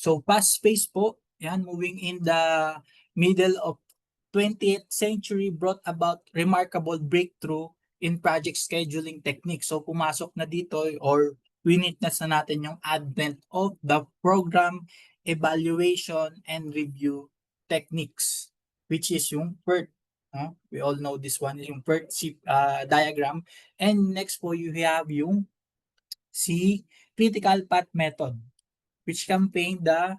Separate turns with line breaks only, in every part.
So fast pace po, yan, moving in the middle of 20th century brought about remarkable breakthrough in project scheduling techniques. So pumasok na dito or winitness na natin yung advent of the program evaluation and review techniques, which is yung PERT. We all know this one, yung PERT diagram. And next po you have yung critical path method, which campaigned the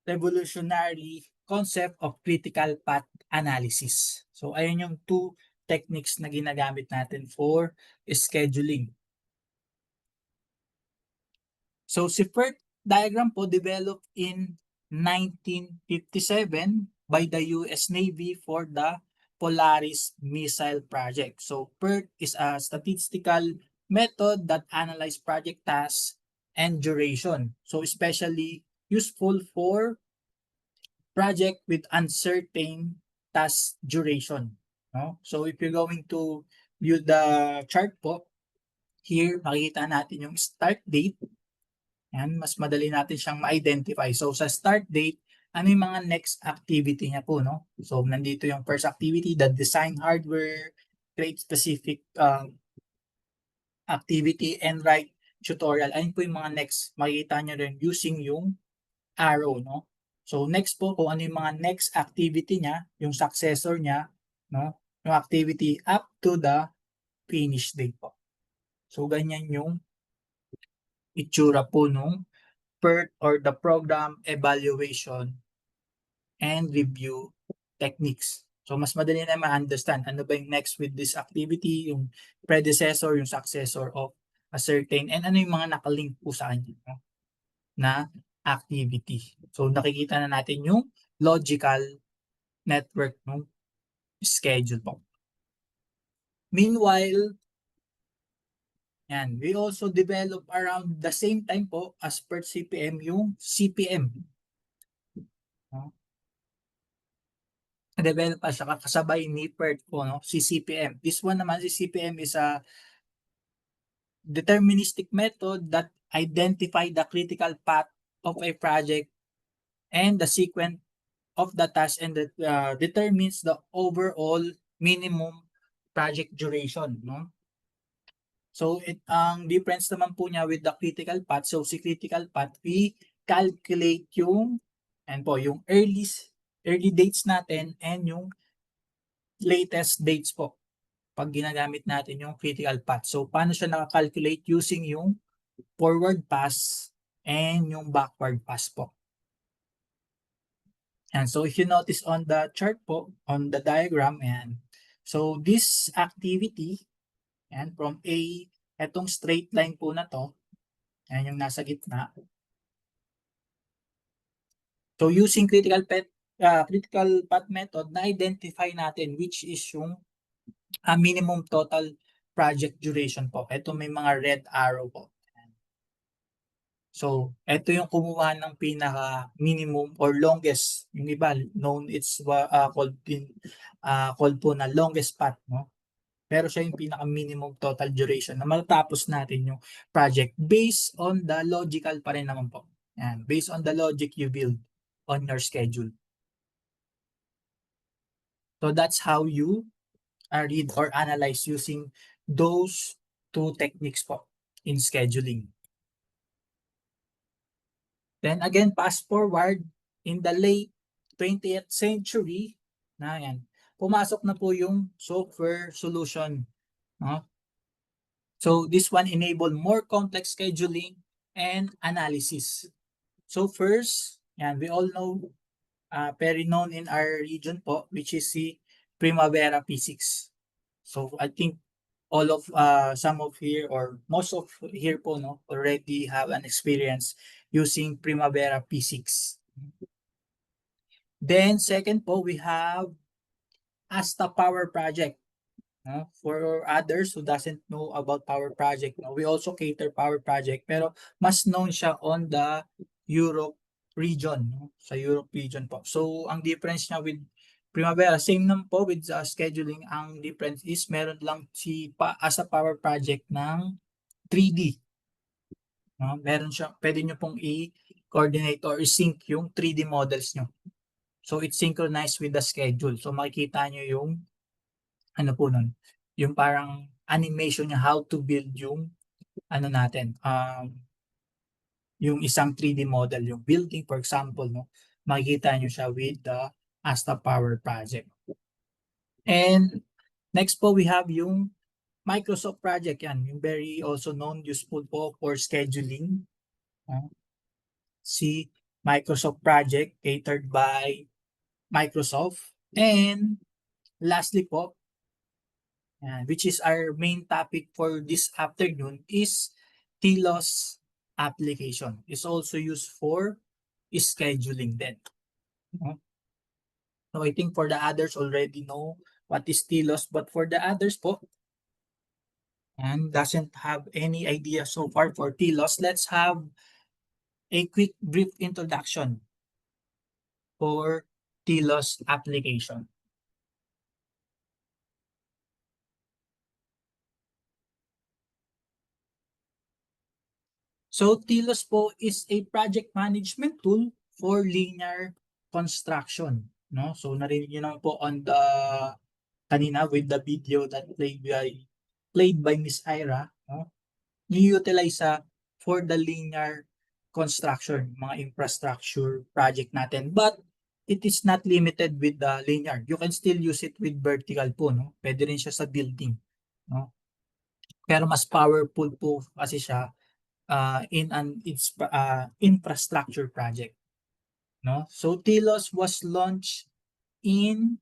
revolutionary concept of critical path analysis. So ayun yung two techniques na ginagamit natin for scheduling. So si PERT diagram po developed in 1957 by the US Navy for the Polaris Missile Project. So PERT is a statistical method that analyzes project tasks and duration. So especially useful for project with uncertain task duration. No? So if you're going to view the chart po, here makikita natin yung start date. Yan, mas madali natin siyang ma-identify. So sa start date, ano yung mga next activity niya po, no? So nandito yung first activity, the design hardware, create specific activity, and write tutorial. Ayun po yung mga next. Makikita nyo rin using yung arrow, no? So next po, kung ano yung mga next activity niya, yung successor niya, no? Yung activity up to the finish date po. So ganyan yung itsura po nung PERT or the program evaluation and review techniques. So mas madali na ma-understand ano ba yung next with this activity, yung predecessor, yung successor of a certain, and ano yung mga nakalink po sa kanya, no? Na activity. So nakikita na natin yung logical network ng schedule po. Meanwhile, yan, we also develop around the same time po as per CPM yung CPM. No? Develop pa siya kasabay ni PERT po, no? Si CPM. This one naman, si CPM is a deterministic method that identify the critical path of a project and the sequence of the task and that determines the overall minimum project duration, no? So ang difference naman po niya with the critical path, so si critical path, we calculate yung yung early dates natin and yung latest dates po pag ginagamit natin yung critical path. So paano siya naka-calculate using yung forward pass and yung backward pass po. And so if you notice on the chart po, on the diagram, and so this activity, and from A, etong straight line po na to, yan yung nasa gitna. So using critical path method, na-identify natin which is yung minimum total project duration po. Ito may mga red arrow po. So, ito yung kumuha ng pinaka minimum or longest. Yung iba known it's called po na longest path, no? Pero siya yung pinaka minimum total duration na matatapos natin yung project based on the logical pa rin naman po. Yan, based on the logic you build on your schedule. So that's how you read or analyze using those two techniques po in scheduling. Then again, fast forward in the late 20th century, na yan, pumasok na po yung software solution. No? So this one enabled more complex scheduling and analysis. So first, yan, we all know, very known in our region po, which is si Primavera P6. So I think all of some of here or most of here po, no, already have an experience using Primavera P6. Then second po, we have Asta Power Project. For others who doesn't know about Power Project, we also cater Power Project, pero mas known siya on the Europe region, sa Europe region po. So ang difference niya with Primavera, same naman po with scheduling. Ang difference is meron lang si Asta Power Project ng 3D. Meron siya, pwede nyo pong coordinate or sync yung 3D models nyo. So, it's synchronized with the schedule. So, makikita nyo yung, ano po nun, yung parang animation niya, how to build yung, ano natin, yung isang 3D model, yung building, for example, no, makikita nyo siya with the Asta Power Project. And next po, we have yung Microsoft Project. Yan, yung very also known, useful po for scheduling. Si Microsoft Project catered by Microsoft. And lastly po, which is our main topic for this afternoon, is TLOS application. It's also used for scheduling then. So I think for the others already know what is TLOS, but for the others po, and doesn't have any idea so far for TLOS, let's have a quick brief introduction for TLOS application. So TLOS po is a project management tool for linear construction. No? So narinig nyo naman po on the kanina with the video that played by Miss Ira. No? Ni-utilize for the linear construction, mga infrastructure project natin. But it is not limited with the linear. You can still use it with vertical po. No? Pwede rin siya sa building. No? Pero mas powerful po kasi siya in an infrastructure project. No? So TLOS was launched in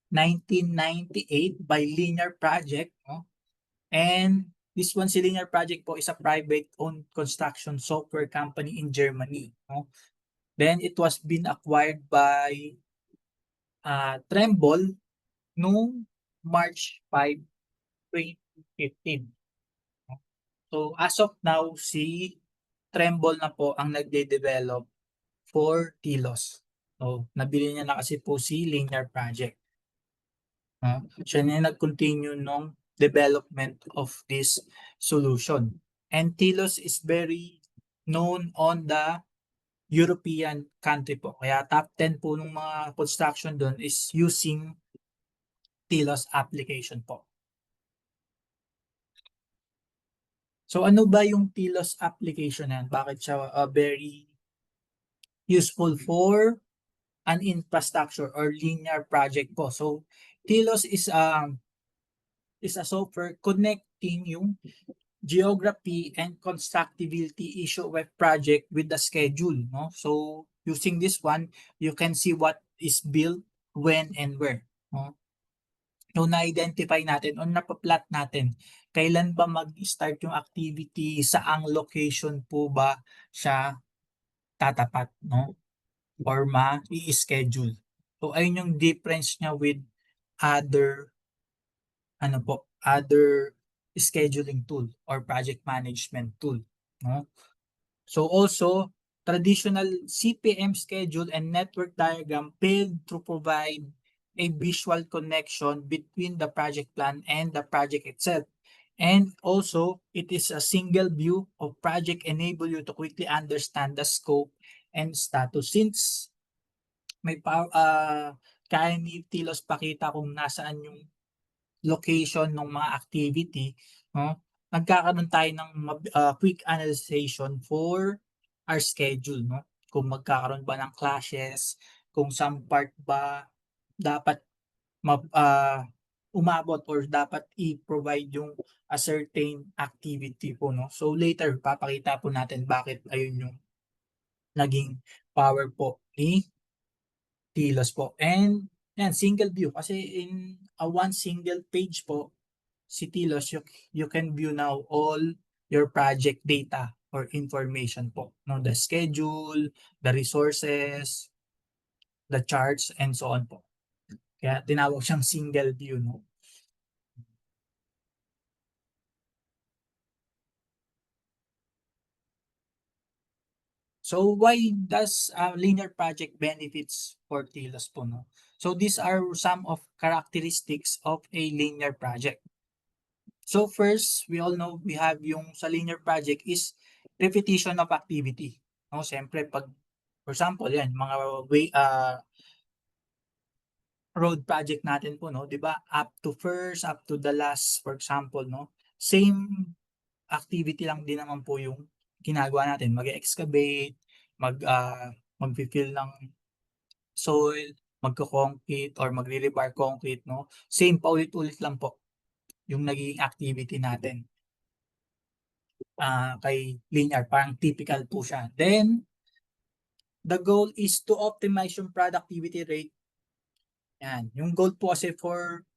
1998 by Linear Project. No? And this one, si Linear Project po, is a private-owned construction software company in Germany. No? Then it was been acquired by Tremble noong March 5, 2015. So as of now, si Tremble na po ang nagde-develop for TLOS. So nabili niya na kasi po si Linear Project. Siya na nag-continue nung development of this solution. And TLOS is very known on the European country po. Kaya top 10 po ng mga construction doon is using TLOS application po. So ano ba yung TLOS application na yan? Bakit siya very useful for an infrastructure or linear project po? So TLOS is a software connecting yung geography and constructability issue of project with the schedule. No? So using this one, you can see what is built, when, and where. No? So na-identify natin o napaplot natin kailan ba mag-start yung activity, saang location po ba siya tatapat, no? Or ma-i-schedule. So ayun yung difference niya with other other scheduling tool or project management tool, no? So also, traditional CPM schedule and network diagram failed to provide a visual connection between the project plan and the project itself. And also, it is a single view of project enable you to quickly understand the scope and status. Since may kaya ni TLOS pakita kung nasaan yung location ng mga activity, no? Nagkakaroon tayo ng quick analysis for our schedule, no? Kung magkakaroon ba ng clashes, kung some part ba dapat umabot or dapat i-provide yung a certain activity po, no? So later papakita po natin bakit ayun yung naging power po ni TLOS po. And yan, single view kasi in a one single page po si TLOS, you can view now all your project data or information po, no? The schedule, the resources, the charts, and so on po. Kaya tinawag siyang single view, no? So why does linear project benefits for TLOS po, no? So these are some of characteristics of a linear project. So first, we all know we have yung sa linear project is repetition of activity. no? Siyempre 'pag for example 'yan mga road project natin po 'no, 'di ba up to first, up to the last for example 'no, same activity lang din naman po yung ginagawa natin, mag-e-excavate, magfi-fill ng soil, magko-concrete or magre-rebar concrete 'no, same paulit-ulit lang po yung nagiging activity natin, kay linear parang typical po siya. Then, the goal is to optimize yung productivity rate, 'yan. Yung goal po kasi for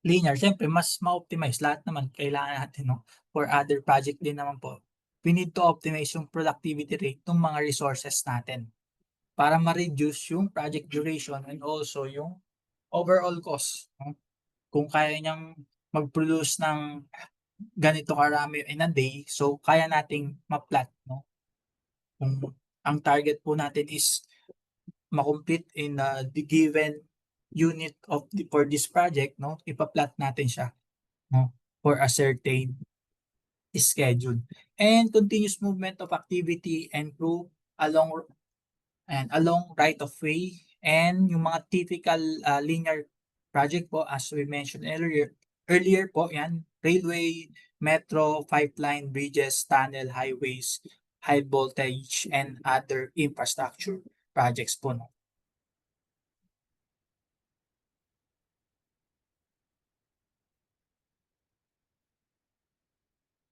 linear siyempre mas ma-optimize lahat naman kailangan natin 'no, for other project din naman po. We need to optimize yung productivity rate nung mga resources natin para ma-reduce yung project duration and also yung overall cost 'no. Kung kaya niyang mag-produce ng ganito karami in a day, so kaya nating ma-plot 'no, kung ang target po natin is ma-complete in, the given unit of for this project 'no, ipa-plot natin siya 'no, for a certain schedule. And continuous movement of activity and crew along along right of way and yung mga typical, linear project po as we mentioned earlier po 'yan, railway, metro, pipeline, bridges, tunnel, highways, high voltage and other infrastructure projects po 'no.